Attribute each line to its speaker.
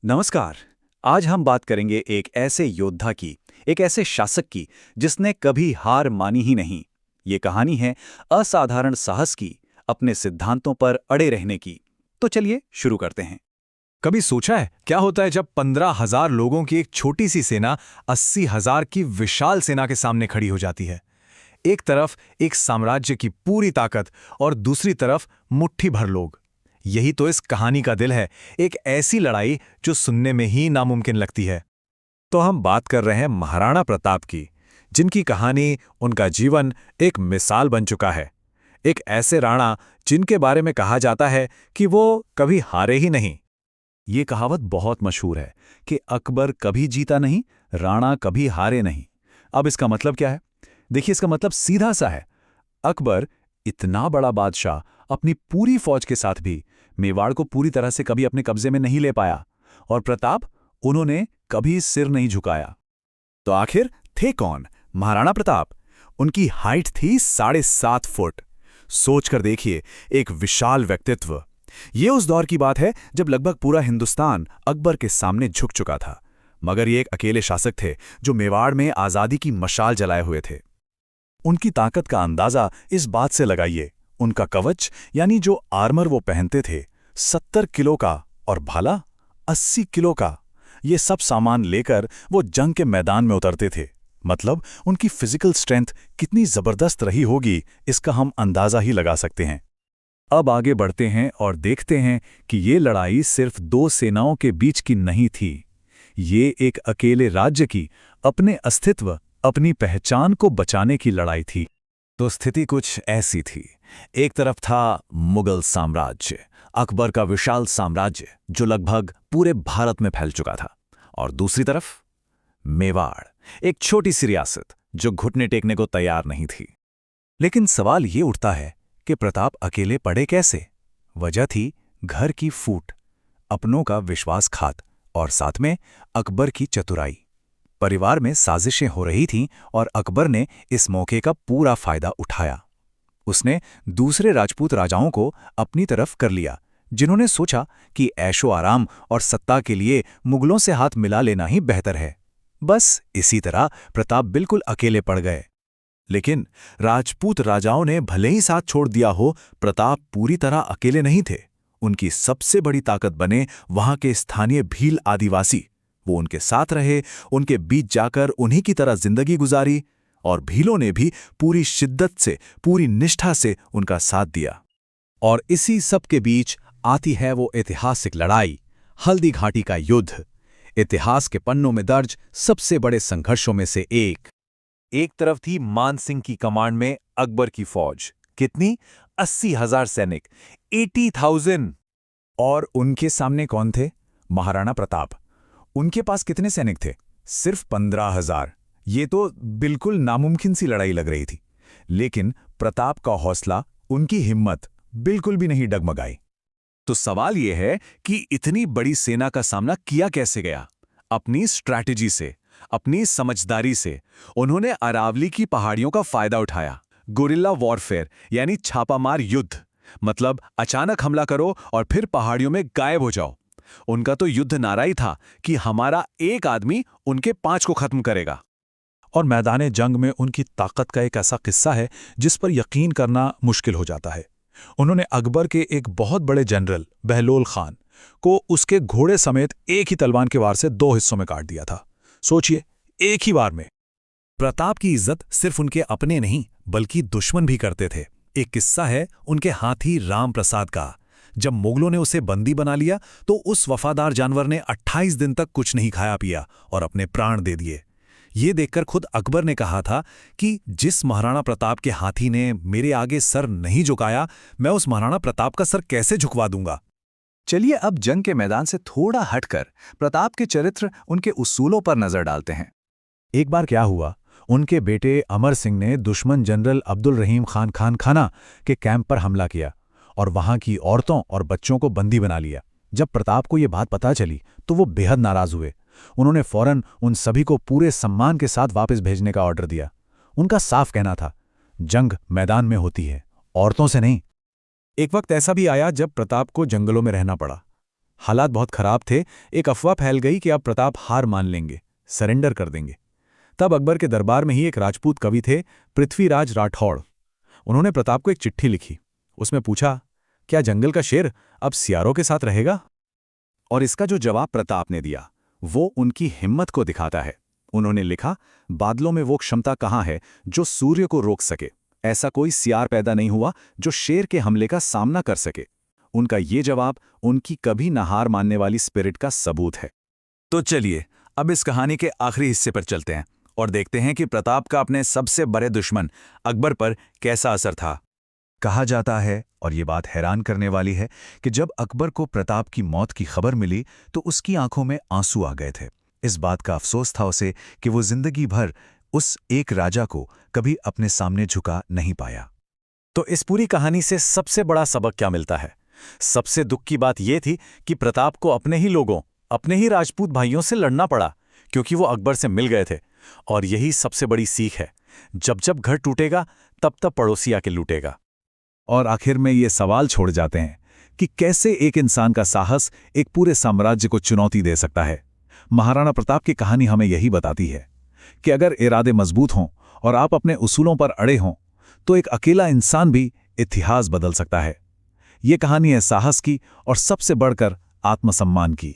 Speaker 1: नमस्कार। आज हम बात करेंगे एक ऐसे योद्धा की, एक ऐसे शासक की जिसने कभी हार मानी ही नहीं। ये कहानी है असाधारण साहस की, अपने सिद्धांतों पर अड़े रहने की। तो चलिए शुरू करते हैं।
Speaker 2: कभी सोचा है क्या होता है जब 15,000 लोगों की एक छोटी सी सेना 80,000 की विशाल सेना के सामने खड़ी हो जाती है। एक तरफ एक साम्राज्य की पूरी ताकत और दूसरी तरफ मुट्ठी भर लोग। यही तो इस कहानी का दिल है, एक ऐसी लड़ाई जो सुनने में ही नामुमकिन लगती है। तो हम बात कर रहे हैं महाराणा प्रताप की, जिनकी कहानी, उनका जीवन एक मिसाल बन चुका है। एक ऐसे राणा जिनके बारे में कहा जाता है कि वो कभी हारे ही नहीं।
Speaker 1: ये कहावत बहुत मशहूर है कि अकबर कभी जीता नहीं, राणा कभी हारे नहीं। अब इसका मतलब क्या है? देखिए, इसका मतलब सीधा सा है। अकबर, इतना बड़ा बादशाह, अपनी पूरी फौज के साथ भी मेवाड़ को पूरी तरह से कभी अपने कब्जे में नहीं ले पाया। और प्रताप, उन्होंने कभी सिर नहीं झुकाया। तो आखिर थे कौन महाराणा प्रताप? उनकी हाइट थी 7.5 फुट। सोचकर देखिए, एक विशाल व्यक्तित्व। ये उस दौर की बात है जब लगभग पूरा हिंदुस्तान अकबर के सामने झुक चुका था। मगर ये एक अकेले शासक थे जो मेवाड़ में आजादी की मशाल जलाए हुए थे। उनकी ताकत का अंदाजा इस बात से लगाइए, उनका कवच यानी जो आर्मर वो पहनते थे, 70 किलो का, और भाला 80 किलो का। ये सब सामान लेकर वो जंग के मैदान में उतरते थे। मतलब उनकी फिजिकल स्ट्रेंथ कितनी जबरदस्त रही होगी, इसका हम अंदाजा ही लगा सकते हैं। अब आगे बढ़ते हैं और देखते हैं कि ये लड़ाई सिर्फ दो सेनाओं के बीच की नहीं थी। ये एक अकेले राज्य की, अपने अस्तित्व, अपनी पहचान को बचाने की लड़ाई थी। तो स्थिति कुछ ऐसी थी। एक तरफ था मुगल साम्राज्य, अकबर का विशाल साम्राज्य जो लगभग पूरे भारत में फैल चुका था। और दूसरी तरफ मेवाड़, एक छोटी सी रियासत जो घुटने टेकने को तैयार नहीं थी। लेकिन सवाल ये उठता है कि प्रताप अकेले पड़े कैसे? वजह थी घर की फूट, अपनों का विश्वासघात और साथ में अकबर की चतुराई। परिवार में साजिशें हो रही थीं और अकबर ने इस मौके का पूरा फायदा उठाया। उसने दूसरे राजपूत राजाओं को अपनी तरफ कर लिया, जिन्होंने सोचा कि ऐशो आराम और सत्ता के लिए मुगलों से हाथ मिला लेना ही बेहतर है। बस इसी तरह प्रताप बिल्कुल अकेले पड़ गए। लेकिन राजपूत राजाओं ने भले ही साथ छोड़ दिया हो, प्रताप पूरी तरह अकेले नहीं थे। उनकी सबसे बड़ी ताकत बने वहां के स्थानीय भील आदिवासी। वो उनके साथ रहे, उनके बीच जाकर उन्हीं की तरह जिंदगी गुजारी, और भीलों ने भी पूरी शिद्दत से, पूरी निष्ठा से उनका साथ दिया। और इसी सब के बीच आती है वो ऐतिहासिक लड़ाई, हल्दी घाटी का युद्ध। इतिहास के पन्नों में दर्ज सबसे बड़े संघर्षों में से एक तरफ थी मान सिंह की कमांड में अकबर की फौज। कितनी? 80,000 सैनिक, 80,000। और उनके सामने कौन थे? महाराणा प्रताप। उनके पास कितने सैनिक थे? सिर्फ 15,000। ये तो बिल्कुल नामुमकिन सी लड़ाई लग रही थी। लेकिन प्रताप का हौसला, उनकी हिम्मत बिल्कुल भी नहीं डगमगाई। तो सवाल यह है कि इतनी बड़ी सेना का सामना किया कैसे गया? अपनी स्ट्रैटेजी से, अपनी समझदारी से। उन्होंने अरावली की पहाड़ियों का फायदा उठाया। गुरिल्ला वॉरफेयर यानी छापामार युद्ध, मतलब अचानक हमला करो और फिर पहाड़ियों में गायब हो जाओ। उनका तो युद्ध नारा ही था कि हमारा एक आदमी उनके 5 को खत्म करेगा। और मैदाने जंग में उनकी ताकत का एक ऐसा किस्सा है जिस पर यकीन करना मुश्किल हो जाता है। उन्होंने अकबर के एक बहुत बड़े जनरल बहलोल खान को उसके घोड़े समेत एक ही तलवार के वार से 2 हिस्सों में काट दिया था। सोचिए, एक ही बार में। प्रताप की इज्जत सिर्फ उनके अपने नहीं बल्कि दुश्मन भी करते थे। एक किस्सा है उनके हाथी राम प्रसाद का। जब मुगलों ने उसे बंदी बना लिया तो उस वफादार जानवर ने 28 दिन तक कुछ नहीं खाया पिया और अपने प्राण दे दिए। ये देखकर खुद अकबर ने कहा था कि जिस महाराणा प्रताप के हाथी ने मेरे आगे सर नहीं झुकाया, मैं उस महाराणा प्रताप का सर कैसे झुकवा दूंगा। चलिए अब जंग के मैदान से थोड़ा हटकर प्रताप के चरित्र, उनके उसूलों पर नजर डालते हैं। एक बार क्या हुआ, उनके बेटे अमर सिंह ने दुश्मन जनरल अब्दुल रहीम खान खाना के कैंप पर हमला किया और वहां की औरतों और बच्चों को बंदी बना लिया। जब प्रताप को यह बात पता चली तो वो बेहद नाराज हुए। उन्होंने फौरन उन सभी को पूरे सम्मान के साथ वापस भेजने का ऑर्डर दिया। उनका साफ कहना था, जंग मैदान में होती है, औरतों से नहीं। एक वक्त ऐसा भी आया जब प्रताप को जंगलों में रहना पड़ा।
Speaker 2: हालात बहुत खराब थे। एक अफवाह फैल गई कि अब प्रताप हार मान लेंगे, सरेंडर कर देंगे। तब अकबर के दरबार में ही एक राजपूत कवि थे, पृथ्वीराज राठौड़। उन्होंने प्रताप को एक चिट्ठी लिखी। उसमें पूछा, क्या जंगल का शेर अब सियारों के साथ रहेगा?
Speaker 1: और इसका जो जवाब प्रताप ने दिया वो उनकी हिम्मत को दिखाता है। उन्होंने लिखा, बादलों में वो क्षमता कहाँ है जो सूर्य को रोक सके। ऐसा कोई सियार पैदा नहीं हुआ जो शेर के हमले का सामना कर सके। उनका ये जवाब उनकी कभी न हार मानने वाली स्पिरिट का सबूत है। तो चलिए अब इस कहानी के आखिरी हिस्से पर चलते हैं और देखते हैं कि प्रताप का अपने सबसे बड़े दुश्मन अकबर पर कैसा असर था। कहा जाता है, और ये बात हैरान करने वाली है, कि जब अकबर को प्रताप की मौत की खबर मिली तो उसकी आंखों में आंसू आ गए थे। इस बात का अफसोस था उसे कि वो जिंदगी भर उस एक राजा को कभी अपने सामने झुका नहीं पाया। तो इस पूरी कहानी से सबसे बड़ा सबक क्या मिलता है? सबसे दुख की बात यह थी कि प्रताप को अपने ही लोगों, अपने ही राजपूत भाइयों से लड़ना पड़ा, क्योंकि वो अकबर से मिल गए थे। और यही सबसे बड़ी सीख है, जब जब घर टूटेगा तब तब पड़ोसी आके लूटेगा। और आखिर में ये सवाल छोड़ जाते हैं कि कैसे एक इंसान का साहस एक पूरे साम्राज्य को चुनौती दे सकता है। महाराणा प्रताप की कहानी हमें यही बताती है कि अगर इरादे मजबूत हों और आप अपने उसूलों पर अड़े हों तो एक अकेला इंसान भी इतिहास बदल सकता है। ये कहानी है साहस की और सबसे बढ़कर आत्मसम्मान की।